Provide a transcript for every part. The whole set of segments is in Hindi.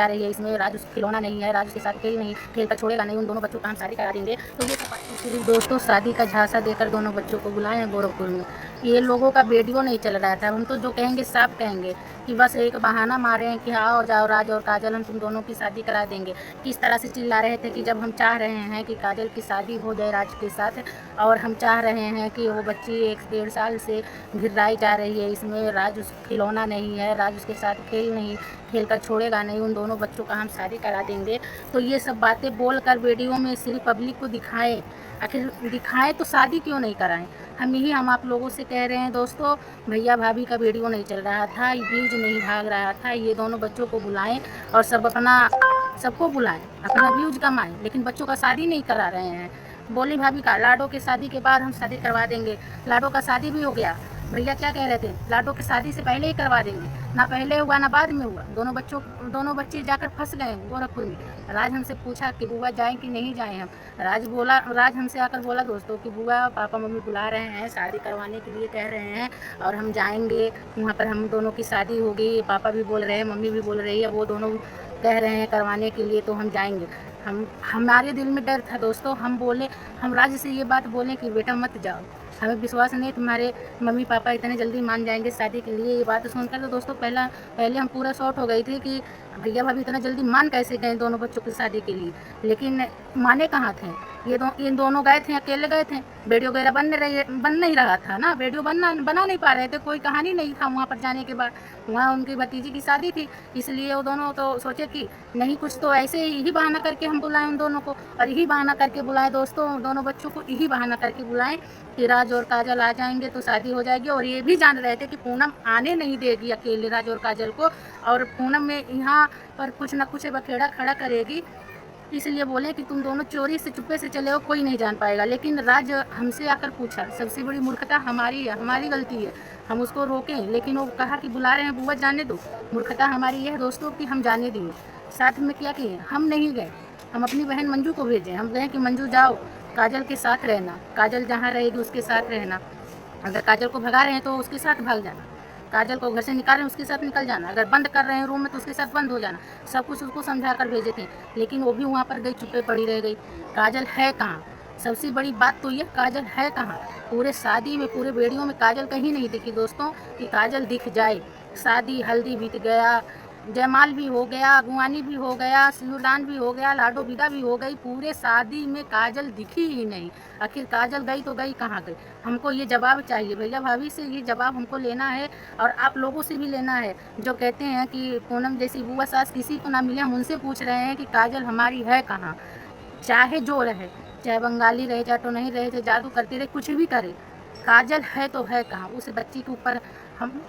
जा रही है इसमें, राज उसका खिलौना नहीं है, राज उसके साथ खेल कर छोड़ेगा नहीं, उन दोनों बच्चों का हम शादी करा देंगे। तो ये सिर्फ दोस्तों शादी का झांसा देकर दोनों बच्चों को बुलाए हैं गोरखपुर में। ये लोगों का वीडियो नहीं चल रहा था, हम तो जो कहेंगे साफ कहेंगे कि बस एक बहाना मारे हैं कि आओ जाओ राज और काजल हम तुम दोनों की शादी करा देंगे। किस तरह से चिल्ला रहे थे कि जब हम चाह रहे हैं कि काजल की शादी हो जाए राज के साथ, और हम चाह रहे हैं कि वो बच्ची 1 से 1.5 साल से घिराई जा रही है इसमें, राज उस खिलौना नहीं है, राज उसके साथ खेल कर छोड़ेगा नहीं, उन दोनों बच्चों का हम शादी करा देंगे। तो ये सब बातें बोलकर वीडियो में सिर्फ पब्लिक को दिखाएं, आखिर दिखाएं तो शादी क्यों नहीं कराएं। हम आप लोगों से कह रहे हैं दोस्तों, भैया भाभी का वीडियो नहीं चल रहा था, व्यूज नहीं भाग रहा था, ये दोनों बच्चों को बुलाएं और सबको बुलाएं, अपना व्यूज कमाएं, लेकिन बच्चों का शादी नहीं करा रहे हैं। बोली भाभी का लाडो के शादी के बाद हम शादी करवा देंगे, लाडो का शादी भी हो गया। भैया क्या कह रहे थे, लाडो की शादी से पहले ही करवा देंगे, ना पहले हुआ ना बाद में हुआ। दोनों बच्चे जाकर फंस गए गोरखपुर में। राज हमसे पूछा कि बुआ जाएं कि नहीं जाएं हम। राज हमसे आकर बोला दोस्तों कि बुआ पापा मम्मी बुला रहे हैं, शादी करवाने के लिए कह रहे हैं और हम जाएंगे, वहाँ पर हम दोनों की शादी होगी। पापा भी बोल रहे हैं, मम्मी भी बोल रही है, वो दोनों कह रहे हैं करवाने के लिए, तो हम जाएंगे। हमारे दिल में डर था दोस्तों, हम राज से ये बात बोलें कि बेटा मत जाओ, हमें विश्वास नहीं तुम्हारे मम्मी पापा इतने जल्दी मान जाएंगे शादी के लिए। ये बात सुनकर तो दोस्तों पहले हम पूरा शॉक हो गई थी कि भैया भाभी इतना जल्दी मान कैसे गए दोनों बच्चों की शादी के लिए। लेकिन माने कहाँ थे, ये दोनों गए थे, अकेले गए थे, वीडियो वगैरह बन नहीं रहा था ना, वीडियो बना नहीं पा रहे थे, कोई कहानी नहीं था वहाँ पर जाने के बाद। वहाँ उनकी भतीजी की शादी थी, इसलिए वो दोनों तो सोचे कि नहीं कुछ तो ऐसे ही बहाना करके हम बुलाएं उन दोनों को, और यही बहाना करके बुलाएं दोस्तों, दोनों बच्चों को यही बहाना करके बुलाएं कि राज और काजल आ जाएंगे तो शादी हो जाएगी। और ये भी जान रहे थे कि पूनम आने नहीं देगी अकेले राज और काजल को, और पूनम में यहाँ पर कुछ न कुछ बखेड़ा खड़ा करेगी, इसलिए बोले कि तुम दोनों चोरी से चुप्पे से चले हो, कोई नहीं जान पाएगा। लेकिन राज हमसे आकर पूछा, सबसे बड़ी मूर्खता हमारी है, हमारी गलती है, हम उसको रोकें, लेकिन वो कहा कि बुला रहे हैं बुआ जाने दो। मूर्खता हमारी यह दोस्तों कि हम जाने दिए। साथ में क्या किए, हम नहीं गए, हम अपनी बहन मंजू को भेजें, हम कहें कि मंजू जाओ काजल के साथ रहना, काजल जहाँ रहेगी उसके साथ रहना, अगर काजल को भगा रहे हैं तो उसके साथ भाग जाना, काजल को घर से निकाल रहे हैं उसके साथ निकल जाना, अगर बंद कर रहे हैं रूम में तो उसके साथ बंद हो जाना। सब कुछ उसको समझा कर भेजे थे, लेकिन वो भी वहाँ पर गई चुप्पे पड़ी रह गई। काजल है कहाँ, सबसे बड़ी बात तो ये काजल है कहाँ। पूरे शादी में पूरे वीडियो में काजल कहीं नहीं दिखी दोस्तों कि काजल दिख जाए। शादी हल्दी बीत गया, जयमाल भी हो गया, अगुवानी भी हो गया, सिंदूरदान भी हो गया, लाडो विदा भी हो गई, पूरे शादी में काजल दिखी ही नहीं। आखिर काजल गई तो गई कहाँ गई, हमको ये जवाब चाहिए। भैया भाभी से ये जवाब हमको लेना है, और आप लोगों से भी लेना है जो कहते हैं कि पूनम जैसी बुआ सास किसी को ना मिले। हम उनसे पूछ रहे हैं कि काजल हमारी है कहाँ, चाहे जो रहे, चाहे बंगाली रहे, चाहे तो नहीं रहे, चाहे जादू करती रहे, कुछ भी करे, काजल है तो है कहाँ। उस बच्ची के ऊपर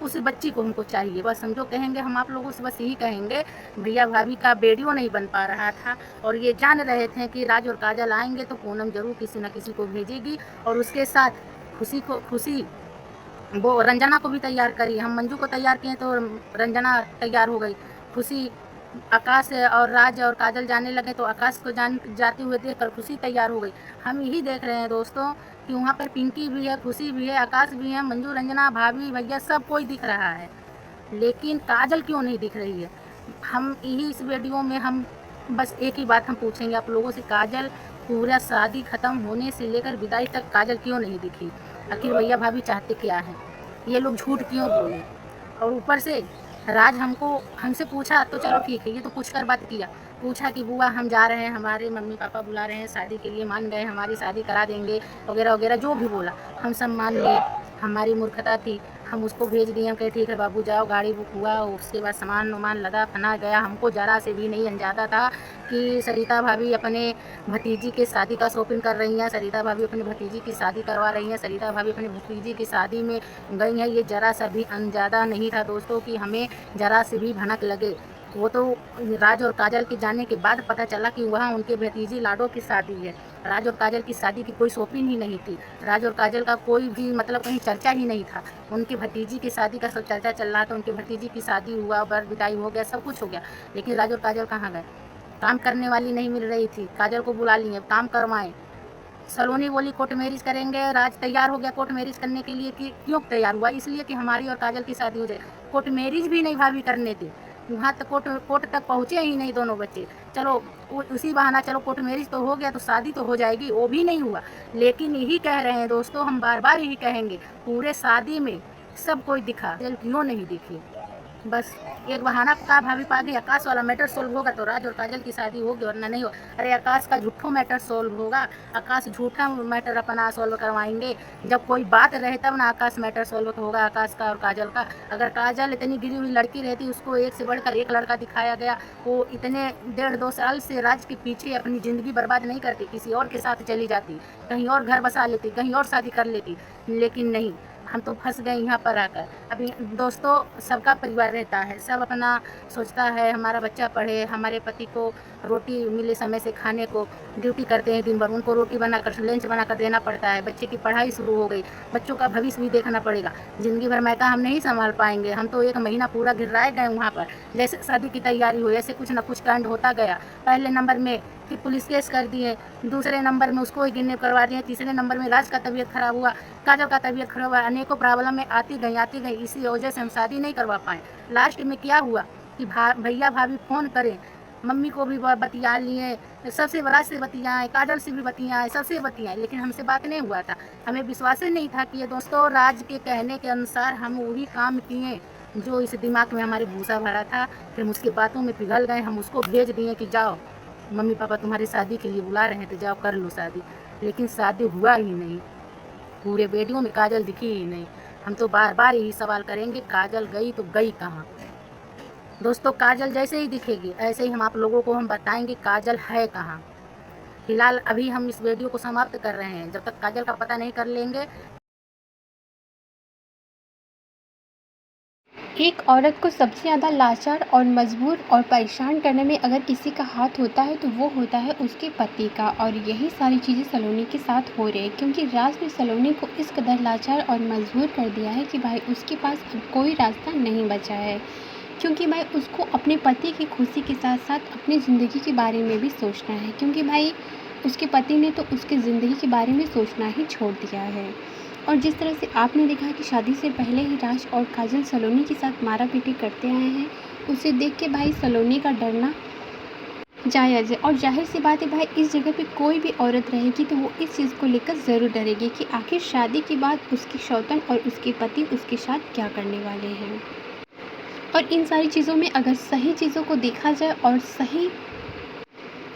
उस बच्ची को हमको चाहिए, बस हम जो कहेंगे हम आप लोगों से बस यही कहेंगे। भैया भाभी का वीडियो नहीं बन पा रहा था, और ये जान रहे थे कि राज और काजल आएंगे तो पूनम जरूर किसी न किसी को भेजेगी, और उसके साथ खुशी वो रंजना को भी तैयार करी। हम मंजू को तैयार किए तो रंजना तैयार हो गई। खुशी आकाश और राज और काजल जाने लगे तो आकाश को जाते हुए देखकर खुशी तैयार हो गई। हम यही देख रहे हैं दोस्तों कि वहाँ पर पिंकी भी है, खुशी भी है, आकाश भी है, मंजू, रंजना, भाभी, भैया सब कोई दिख रहा है, लेकिन काजल क्यों नहीं दिख रही है। हम यही इस वीडियो में हम बस एक ही बात हम पूछेंगे आप लोगों से, काजल पूरा शादी ख़त्म होने से लेकर विदाई तक काजल क्यों नहीं दिखी। आखिर भैया भाभी चाहते क्या हैं, ये लोग झूठ क्यों बोले। और ऊपर से राज हमसे पूछा तो चलो ठीक है, ये तो पूछ कर बात किया, पूछा कि बुआ हम जा रहे हैं, हमारे मम्मी पापा बुला रहे हैं शादी के लिए, मान गए हमारी शादी करा देंगे वगैरह वगैरह जो भी बोला हम सब मान लिए। हमारी मूर्खता थी, हम उसको भेज दिए, हम कहे ठीक है बाबू जाओ, गाड़ी बुक हुआ, उसके बाद सामान वामान लदा फना गया। हमको ज़रा से भी नहीं अंदाज़ा था कि सरिता भाभी अपने भतीजी के शादी का शॉपिंग कर रही हैं, सरिता भाभी अपनी भतीजी की शादी करवा रही हैं, सरिता भाभी अपनी भतीजी की शादी में गई हैं। ये ज़रा सा भी अंदाज़ा नहीं था दोस्तों कि हमें ज़रा से भी भनक लगे। वो तो राज और काजल के जाने के बाद पता चला कि वहाँ उनके भतीजी लाडो की शादी है। राज और काजल की शादी की कोई शॉपिंग ही नहीं थी, राज और काजल का कोई भी मतलब कहीं चर्चा ही नहीं था। उनकी भतीजी की शादी का सब चर्चा चल रहा था, उनकी भतीजी की शादी हुआ, बर बिदाई हो गया, सब कुछ हो गया, लेकिन राज और काजल कहाँ गए। काम करने वाली नहीं मिल रही थी, काजल को बुला लिए काम करवाएं। सलोनी बोली कोर्ट मैरिज करेंगे, राज तैयार हो गया कोर्ट मैरिज करने के लिए। कि क्यों तैयार हुआ, इसलिए कि हमारी और काजल की शादी हो जाए। कोर्ट मैरिज भी नहीं भाभी करने थे, वहाँ तक कोर्ट तक पहुँचे ही नहीं दोनों बच्चे। चलो उसी बहाना चलो कोर्ट मैरिज तो हो गया तो शादी तो हो जाएगी, वो भी नहीं हुआ। लेकिन यही कह रहे हैं दोस्तों, हम बार बार यही कहेंगे, पूरे शादी में सब कोई दिखा, क्यों नहीं दिखी? बस एक बहाना का भाभी पा गई, आकाश वाला मैटर सोल्व होगा तो राज और काजल की शादी होगी, वरना नहीं हो। अरे आकाश का झूठो मैटर सोल्व होगा, आकाश झूठा मैटर अपना सोल्व करवाएंगे। जब कोई बात रहे तब ना आकाश मैटर सोल्व होगा, आकाश का और काजल का। अगर काजल इतनी गिरी हुई लड़की रहती, उसको एक से बढ़कर एक लड़का दिखाया गया, वो इतने 1.5-2 साल से राज के पीछे अपनी ज़िंदगी बर्बाद नहीं करती, किसी और के साथ चली जाती, कहीं और घर बसा लेती, कहीं और शादी कर लेती। लेकिन नहीं, हम तो फंस गए यहाँ पर आकर। अभी दोस्तों सबका परिवार रहता है, सब अपना सोचता है हमारा बच्चा पढ़े, हमारे पति को रोटी मिले समय से खाने को, ड्यूटी करते हैं दिन भर, उनको रोटी बनाकर लंच बनाकर देना पड़ता है, बच्चे की पढ़ाई शुरू हो गई, बच्चों का भविष्य भी देखना पड़ेगा। ज़िंदगी भर मैका हम नहीं संभाल पाएंगे, हम तो 1 महीना पूरा गिर्राए गए वहाँ पर। जैसे शादी की तैयारी हुई ऐसे कुछ ना कुछ कांड होता गया। पहले नंबर में कि पुलिस केस कर दिए, दूसरे नंबर में उसको ही किडनैप करवा दिए, तीसरे नंबर में राज का तबीयत खराब हुआ, काजल का तबीयत खराब हुआ, अनेकों प्रॉब्लम में आती गई। इसी वजह से हम शादी नहीं करवा पाए। लास्ट में क्या हुआ कि भैया भाभी फ़ोन करें, मम्मी को भी बतिया लिए, सबसे राज से बतियाएँ, काजल से भी बतियाएँ, सबसे बतियाएँ, लेकिन हमसे बात नहीं हुआ था। हमें विश्वास ही नहीं था कि ये दोस्तों राज के कहने के अनुसार हम वही काम किए जो इस दिमाग में हमारे भूसा भरा था। फिर उसकी बातों में पिघल गए, हम उसको भेज दिए कि जाओ, मम्मी पापा तुम्हारी शादी के लिए बुला रहे हैं तो जाओ कर लो शादी। लेकिन शादी हुआ ही नहीं, पूरे वीडियो में काजल दिखी ही नहीं। हम तो बार बार यही सवाल करेंगे, काजल गई तो गई कहाँ? दोस्तों काजल जैसे ही दिखेगी ऐसे ही हम आप लोगों को हम बताएंगे काजल है कहाँ। फिलहाल अभी हम इस वीडियो को समाप्त कर रहे हैं, जब तक काजल का पता नहीं कर लेंगे। एक औरत को सबसे ज़्यादा लाचार और मजबूर और परेशान करने में अगर किसी का हाथ होता है तो वो होता है उसके पति का। और यही सारी चीज़ें सलोनी के साथ हो रही है, क्योंकि राज ने सलोनी को इस कदर लाचार और मजबूर कर दिया है कि भाई उसके पास अब कोई रास्ता नहीं बचा है। क्योंकि भाई उसको अपने पति की खुशी के साथ साथ अपनी ज़िंदगी के बारे में भी सोचना है, क्योंकि भाई उसके पति ने तो उसकी ज़िंदगी के बारे में सोचना ही छोड़ दिया है। और जिस तरह से आपने देखा कि शादी से पहले ही राज और काजल सलोनी के साथ मारा पीटी करते आए हैं, उसे देख के भाई सलोनी का डरना जायज़ है। और जाहिर सी बात है भाई, इस जगह पे कोई भी औरत रहेगी तो वो इस चीज़ को लेकर ज़रूर डरेगी कि आखिर शादी के बाद उसकी सौतन और उसके पति उसके साथ क्या करने वाले हैं। और इन सारी चीज़ों में अगर सही चीज़ों को देखा जाए और सही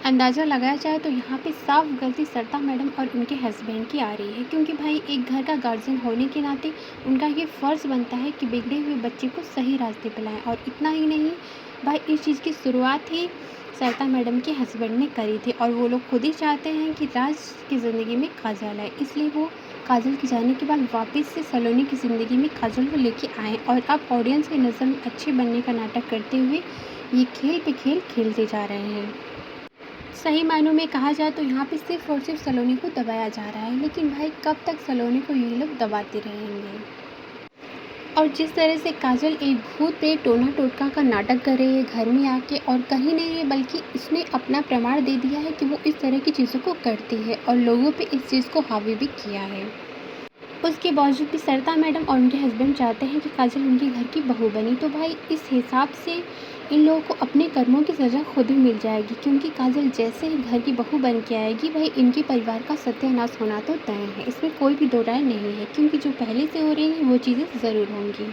अंदाज़ा लगाया जाए तो यहाँ पे साफ गलती सरिता मैडम और उनके हस्बैंड की आ रही है, क्योंकि भाई एक घर का गार्जियन होने के नाते उनका ये फ़र्ज़ बनता है कि बिगड़े हुए बच्चे को सही रास्ते पे लाएं। और इतना ही नहीं भाई, इस चीज़ की शुरुआत ही सरिता मैडम के हस्बैंड ने करी थी, और वो लोग खुद ही चाहते हैं कि राज की ज़िंदगी में काजल आए, इसलिए वो काजल के जाने के बाद वापस से सलोनी की ज़िंदगी में काजल को लेके आए और अब ऑडियंस की नज़र में अच्छे बनने का नाटक करते हुए ये खेल पे खेल खेलते जा रहे हैं। सही मायनों में कहा जाए तो यहाँ पे सिर्फ और सिर्फ सलोनी को दबाया जा रहा है, लेकिन भाई कब तक सलोनी को ये लोग दबाते रहेंगे। और जिस तरह से काजल एक भूत पे टोना टोटका का नाटक कर रही है घर में आके, और कहीं नहीं बल्कि इसने अपना प्रमाण दे दिया है कि वो इस तरह की चीज़ों को करती है और लोगों पे इस चीज़ को हावी भी किया है। उसके बावजूद भी सरिता मैडम और उनके हस्बैंड चाहते हैं कि काजल उनके घर की बहू बनी, तो भाई इस हिसाब से इन लोगों को अपने कर्मों की सज़ा खुद ही मिल जाएगी, क्योंकि काजल जैसे ही घर की बहू बन के आएगी भाई इनके परिवार का सत्यानाश होना तो तय है, इसमें कोई भी दो राय नहीं है, क्योंकि जो पहले से हो रही है वो चीज़ें ज़रूर होंगी।